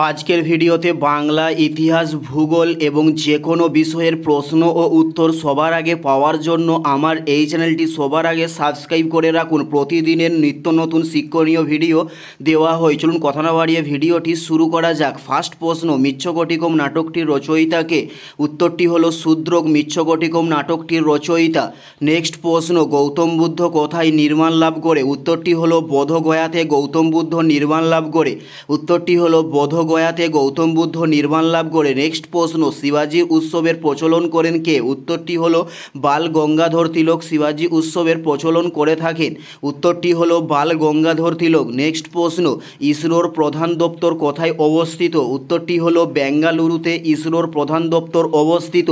আজকের ভিডিওতে বাংলা ইতিহাস ভূগোল এবং যে কোনো বিষয়ের প্রশ্ন ও উত্তর সবার আগে পাওয়ার জন্য আমার এই চ্যানেলটি সবার আগে সাবস্ক্রাইব করে রাখুন। প্রতিদিনের নিত্য নতুন শিক্ষণীয় ভিডিও দেওয়া হয়। চলুন কথা না বাড়িয়ে ভিডিওটি শুরু করা যাক। ফার্স্ট প্রশ্ন, মৃচ্ছকটিকম নাটকটির রচয়িতাকে? উত্তরটি হলো শূদ্রক। মৃচ্ছকটিকম নাটকটির রচয়িতা। নেক্সট প্রশ্ন, গৌতম বুদ্ধ কোথায় নির্মাণ লাভ করে? উত্তরটি হলো বোধগয়াতে গৌতম বুদ্ধ নির্মাণ লাভ করে। উত্তরটি হলো বোধগয়াতে গৌতম বুদ্ধ নির্মাণ লাভ করে। নেক্সট প্রশ্ন, শিবাজি উৎসবের প্রচলন করেন কে? উত্তরটি হলো বাল গঙ্গাধর তিলক শিবাজি উৎসবের প্রচলন করে থাকেন। উত্তরটি হলো বাল গঙ্গাধর তিলক। নেক্সট প্রশ্ন, ইসরোর প্রধান দপ্তর কোথায় অবস্থিত? উত্তরটি হলো বেঙ্গালুরুতে ইসরোর প্রধান দপ্তর অবস্থিত।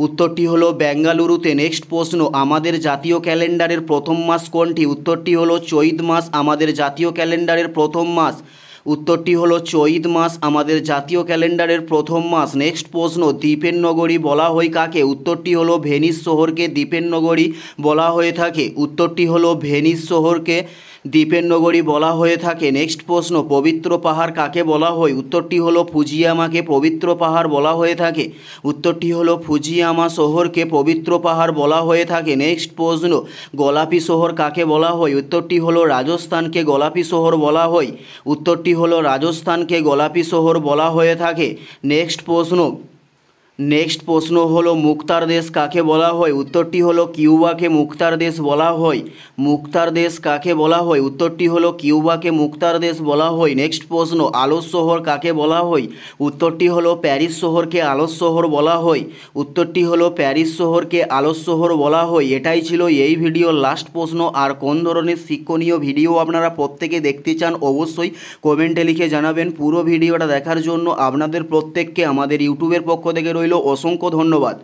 উত্তরটি হলো বেঙ্গালুরুতে। নেক্সট প্রশ্ন, আমাদের জাতীয় ক্যালেন্ডারের প্রথম মাস কোনটি? উত্তরটি হলো চৈত মাস আমাদের জাতীয় ক্যালেন্ডারের প্রথম মাস। উত্তরটি হলো চৈত মাস আমাদের জাতীয় ক্যালেন্ডারের প্রথম মাস। নেক্সট প্রশ্ন, দ্বীপের নগরী বলা হয় কাকে? উত্তরটি হলো ভেনিস শহরকে দ্বীপের নগরী বলা হয়ে থাকে। উত্তরটি হলো ভেনিস শহরকে দ্বীপের নগরী বলা হয়ে থাকে। নেক্সট প্রশ্ন, পবিত্র পাহাড় কাকে বলা হয়? উত্তরটি হলো ফুজিয়ামাকে পবিত্র পাহাড় বলা হয়ে থাকে। উত্তরটি হলো ফুজিয়ামা শহরকে পবিত্র পাহাড় বলা হয়ে থাকে। নেক্সট প্রশ্ন, গোলাপি শহর কাকে বলা হয়? উত্তরটি হলো রাজস্থানকে গোলাপি শহর বলা হয়। উত্তরটি হলো রাজস্থানকে গোলাপি শহর বলা হয়ে থাকে। নেক্সট প্রশ্ন হলো মুক্তার দেশ কাকে বলা হয়? উত্তরটি হলো কিউবাকে মুক্তার দেশ বলা হয়। মুক্তার দেশ কাকে বলা হয়? উত্তরটি হলো কিউবাকে মুক্তার দেশ বলা হয়। নেক্সট প্রশ্ন, আলস শহর কাকে বলা হয়? উত্তরটি হলো প্যারিস শহরকে আলস শহর বলা হয়। উত্তরটি হলো প্যারিস শহরকে আলস শহর বলা হয়। এটাই ছিল এই ভিডিওর লাস্ট প্রশ্ন। আর কোন ধরনের শিক্ষণীয় ভিডিও আপনারা প্রত্যেকে দেখতে চান অবশ্যই কমেন্টে লিখে জানাবেন। পুরো ভিডিওটা দেখার জন্য আপনাদের প্রত্যেককে আমাদের ইউটিউবের পক্ষ থেকে রইল অসংখ্য ধন্যবাদ।